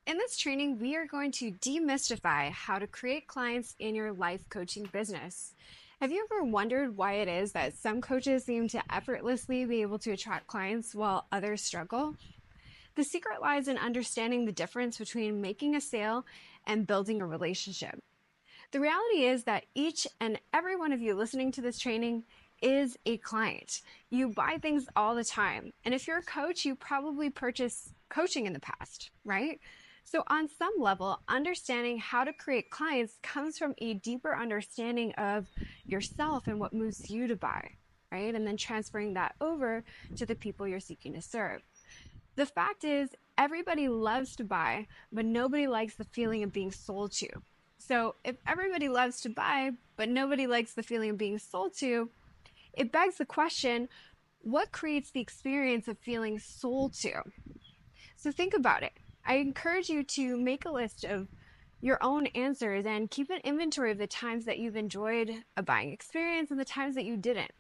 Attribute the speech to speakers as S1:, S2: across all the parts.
S1: In this training, we are going to demystify how to create clients in your life coaching business. Have you ever wondered why it is that some coaches seem to effortlessly be able to attract clients while others struggle? The secret lies in understanding the difference between making a sale and building a relationship. The reality is that each and every one of you listening to this training is a client. You buy things all the time. And if you're a coach, you probably purchased coaching in the past, right? So on some level, understanding how to create clients comes from a deeper understanding of yourself and what moves you to buy, right? And then transferring that over to the people you're seeking to serve. The fact is, everybody loves to buy, but nobody likes the feeling of being sold to. So if everybody loves to buy, but nobody likes the feeling of being sold to, it begs the question, what creates the experience of feeling sold to? So think about it. I encourage you to make a list of your own answers and keep an inventory of the times that you've enjoyed a buying experience and the times that you didn't.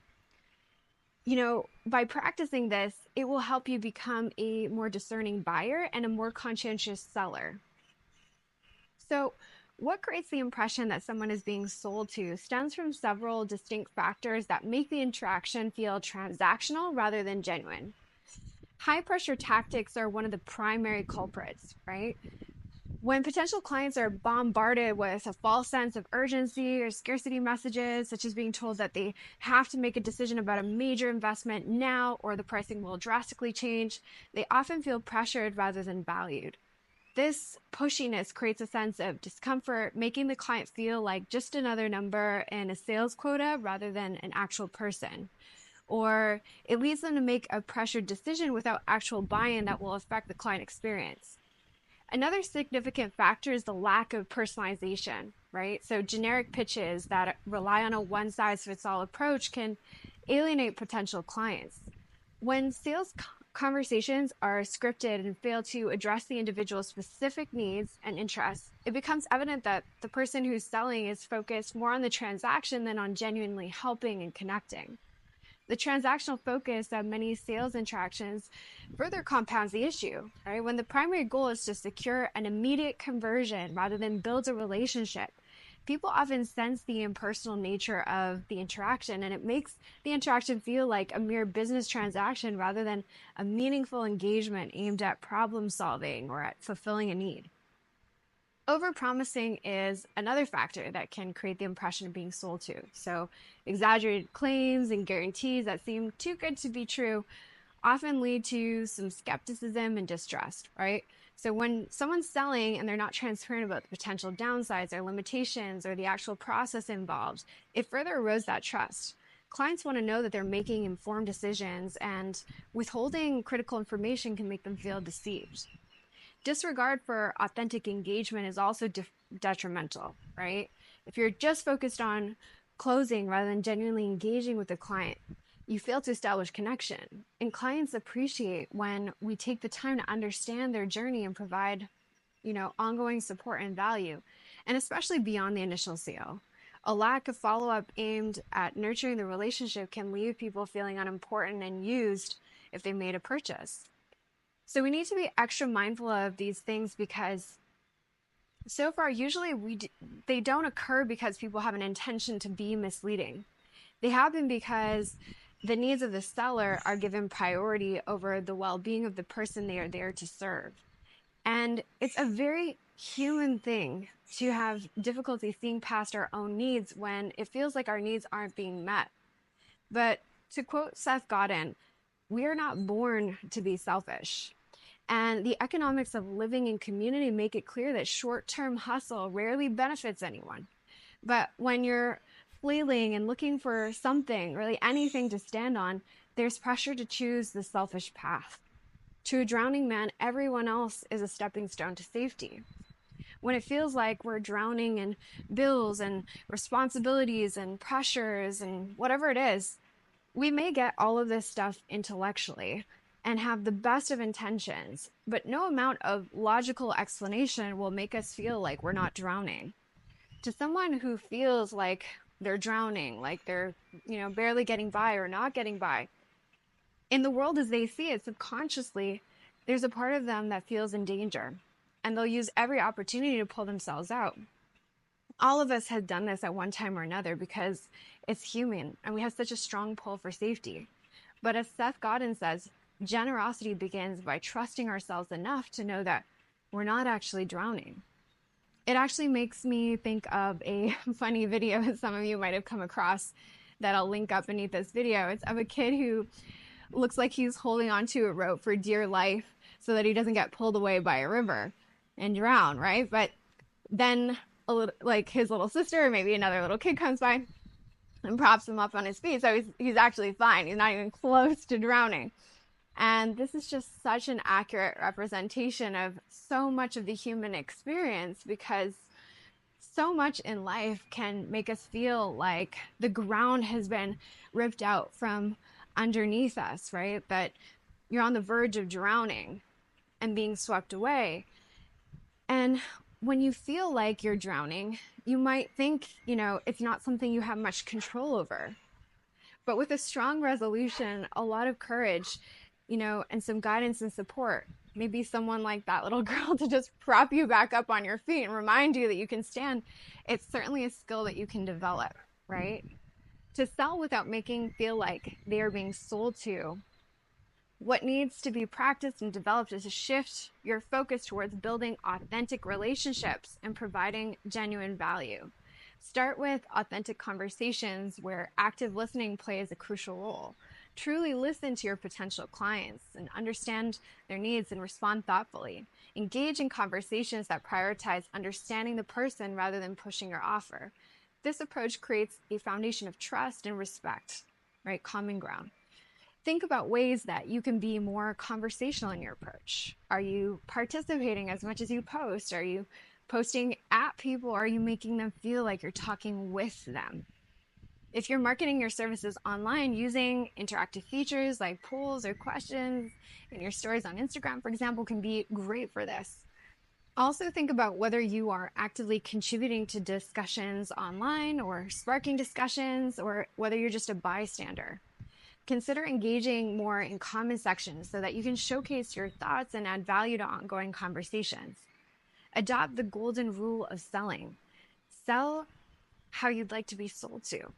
S1: By practicing this, it will help you become a more discerning buyer and a more conscientious seller. So what creates the impression that someone is being sold to stems from several distinct factors that make the interaction feel transactional rather than genuine. High pressure tactics are one of the primary culprits, right? When potential clients are bombarded with a false sense of urgency or scarcity messages, such as being told that they have to make a decision about a major investment now or the pricing will drastically change, they often feel pressured rather than valued. This pushiness creates a sense of discomfort, making the client feel like just another number in a sales quota rather than an actual person. Or it leads them to make a pressured decision without actual buy-in that will affect the client experience. Another significant factor is the lack of personalization, right? So generic pitches that rely on a one-size-fits-all approach can alienate potential clients. When sales conversations are scripted and fail to address the individual's specific needs and interests, it becomes evident that the person who's selling is focused more on the transaction than on genuinely helping and connecting. The transactional focus of many sales interactions further compounds the issue, right? When the primary goal is to secure an immediate conversion rather than build a relationship, people often sense the impersonal nature of the interaction, and it makes the interaction feel like a mere business transaction rather than a meaningful engagement aimed at problem solving or at fulfilling a need. Overpromising is another factor that can create the impression of being sold to. So exaggerated claims and guarantees that seem too good to be true often lead to some skepticism and distrust, right? So when someone's selling and they're not transparent about the potential downsides or limitations or the actual process involved, it further erodes that trust. Clients want to know that they're making informed decisions, and withholding critical information can make them feel deceived. Disregard for authentic engagement is also detrimental, right? If you're just focused on closing rather than genuinely engaging with the client, you fail to establish connection. And clients appreciate when we take the time to understand their journey and provide, ongoing support and value, and especially beyond the initial sale. A lack of follow-up aimed at nurturing the relationship can leave people feeling unimportant and used if they made a purchase. So we need to be extra mindful of these things because so far, usually they don't occur because people have an intention to be misleading. They happen because the needs of the seller are given priority over the well-being of the person they are there to serve. And it's a very human thing to have difficulty seeing past our own needs when it feels like our needs aren't being met. But to quote 𝗪𝗏𝗏, we are not born to be selfish. And the economics of living in community make it clear that short-term hustle rarely benefits anyone. But when you're flailing and looking for something, really anything to stand on, there's pressure to choose the selfish path. To a drowning man, everyone else is a stepping stone to safety. When it feels like we're drowning in bills and responsibilities and pressures and whatever it is, we may get all of this stuff intellectually and have the best of intentions, but no amount of logical explanation will make us feel like we're not drowning. To someone who feels like they're drowning, like they're, barely getting by or not getting by, in the world as they see it subconsciously, there's a part of them that feels in danger. and they'll use every opportunity to pull themselves out. All of us have done this at one time or another because it's human and we have such a strong pull for safety. But as 𝗪𝗏𝗏 says, generosity begins by trusting ourselves enough to know that we're not actually drowning. It actually makes me think of a funny video that some of you might have come across that I'll link up beneath this video. It's of a kid who looks like he's holding onto a rope for dear life so that he doesn't get pulled away by a river and drown, right? But then like his little sister or maybe another little kid comes by and props him up on his feet. So he's actually fine. He's not even close to drowning. And this is just such an accurate representation of so much of the human experience, because so much in life can make us feel like the ground has been ripped out from underneath us, right? That you're on the verge of drowning and being swept away. And when you feel like you're drowning, you might think, it's not something you have much control over. But with a strong resolution, a lot of courage, and some guidance and support, maybe someone like that little girl to just prop you back up on your feet and remind you that you can stand, it's certainly a skill that you can develop, right? To sell without making feel like they are being sold to, what needs to be practiced and developed is to shift your focus towards building authentic relationships and providing genuine value. Start with authentic conversations where active listening plays a crucial role. Truly listen to your potential clients and understand their needs and respond thoughtfully. Engage in conversations that prioritize understanding the person rather than pushing your offer. This approach creates a foundation of trust and respect, right? Common ground. Think about ways that you can be more conversational in your approach. Are you participating as much as you post? Are you posting at people? Or are you making them feel like you're talking with them? If you're marketing your services online, using interactive features like polls or questions in your stories on Instagram, for example, can be great for this. Also think about whether you are actively contributing to discussions online or sparking discussions, or whether you're just a bystander. Consider engaging more in comment sections so that you can showcase your thoughts and add value to ongoing conversations. Adopt the golden rule of selling. Sell how you'd like to be sold to.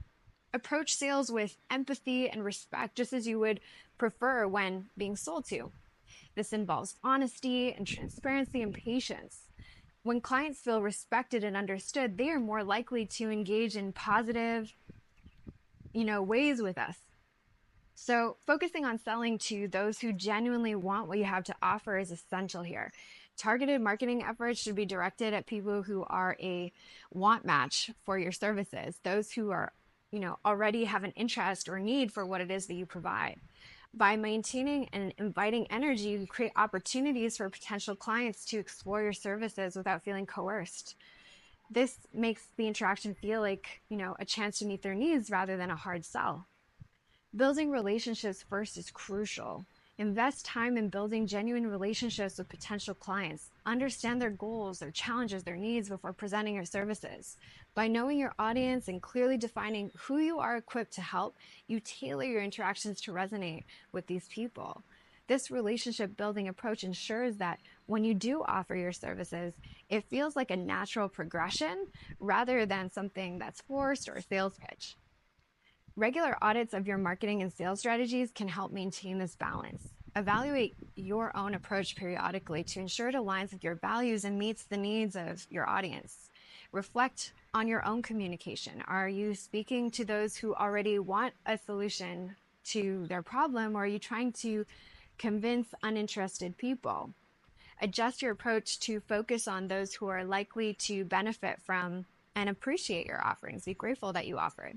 S1: Approach sales with empathy and respect, just as you would prefer when being sold to. This involves honesty and transparency and patience. When clients feel respected and understood, they are more likely to engage in positive, ways with us. So focusing on selling to those who genuinely want what you have to offer is essential here. Targeted marketing efforts should be directed at people who are a want match for your services, those who are, already have an interest or need for what it is that you provide. By maintaining and inviting energy, you create opportunities for potential clients to explore your services without feeling coerced. This makes the interaction feel like, a chance to meet their needs rather than a hard sell. Building relationships first is crucial. Invest time in building genuine relationships with potential clients. Understand their goals, their challenges, their needs before presenting your services. By knowing your audience and clearly defining who you are equipped to help, you tailor your interactions to resonate with these people. This relationship building approach ensures that when you do offer your services, it feels like a natural progression rather than something that's forced or a sales pitch. Regular audits of your marketing and sales strategies can help maintain this balance. Evaluate your own approach periodically to ensure it aligns with your values and meets the needs of your audience. Reflect on your own communication. Are you speaking to those who already want a solution to their problem, or are you trying to convince uninterested people? Adjust your approach to focus on those who are likely to benefit from and appreciate your offerings. Be grateful that you offer it.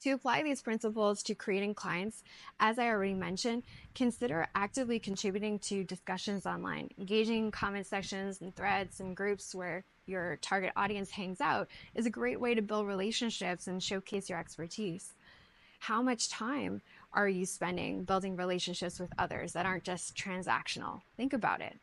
S1: To apply these principles to creating clients, as I already mentioned, consider actively contributing to discussions online. Engaging in comment sections and threads and groups where your target audience hangs out is a great way to build relationships and showcase your expertise. How much time are you spending building relationships with others that aren't just transactional? Think about it.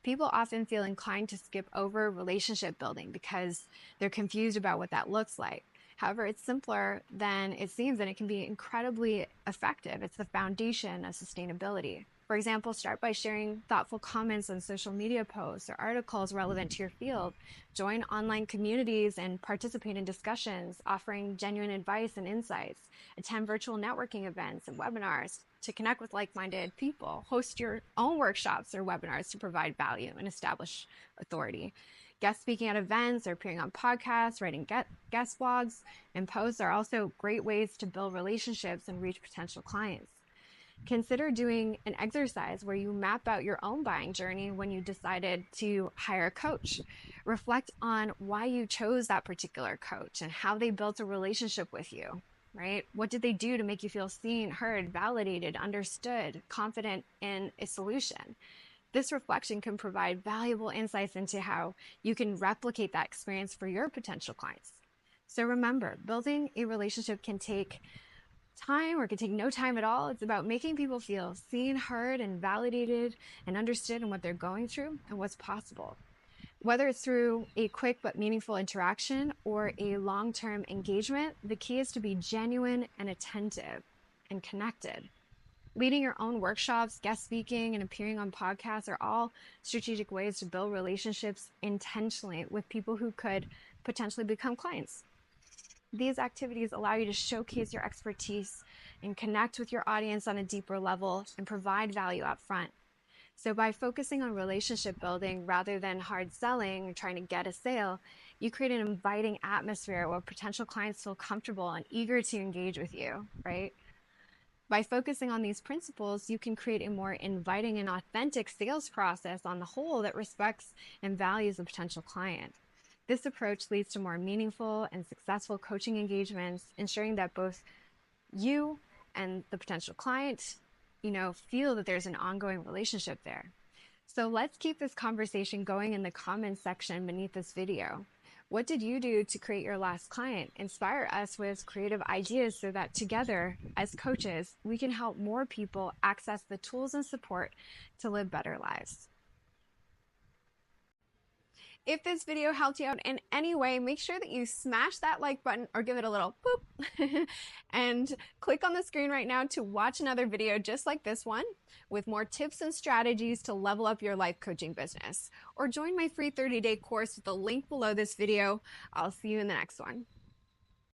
S1: People often feel inclined to skip over relationship building because they're confused about what that looks like. However, it's simpler than it seems, and it can be incredibly effective. It's the foundation of sustainability. For example, start by sharing thoughtful comments on social media posts or articles relevant to your field. Join online communities and participate in discussions, offering genuine advice and insights. Attend virtual networking events and webinars to connect with like-minded people. Host your own workshops or webinars to provide value and establish authority. Guest speaking at events or appearing on podcasts, writing guest blogs and posts are also great ways to build relationships and reach potential clients. Consider doing an exercise where you map out your own buying journey when you decided to hire a coach. Reflect on why you chose that particular coach and how they built a relationship with you, right? What did they do to make you feel seen, heard, validated, understood, confident in a solution? This reflection can provide valuable insights into how you can replicate that experience for your potential clients. So remember, building a relationship can take time or can take no time at all. It's about making people feel seen, heard, and validated and understood in what they're going through and what's possible. Whether it's through a quick but meaningful interaction or a long-term engagement, the key is to be genuine and attentive and connected. Leading your own workshops, guest speaking, and appearing on podcasts are all strategic ways to build relationships intentionally with people who could potentially become clients. These activities allow you to showcase your expertise and connect with your audience on a deeper level and provide value up front. So by focusing on relationship building rather than hard selling or trying to get a sale, you create an inviting atmosphere where potential clients feel comfortable and eager to engage with you, right? By focusing on these principles, you can create a more inviting and authentic sales process on the whole that respects and values the potential client. This approach leads to more meaningful and successful coaching engagements, ensuring that both you and the potential client, feel that there's an ongoing relationship there. So let's keep this conversation going in the comments section beneath this video. What did you do to create your last client? Inspire us with creative ideas so that together, as coaches, we can help more people access the tools and support to live better lives. If this video helped you out in any way, make sure that you smash that like button or give it a little boop and click on the screen right now to watch another video just like this one with more tips and strategies to level up your life coaching business. Or join my free 30-day course with the link below this video. I'll see you in the next one.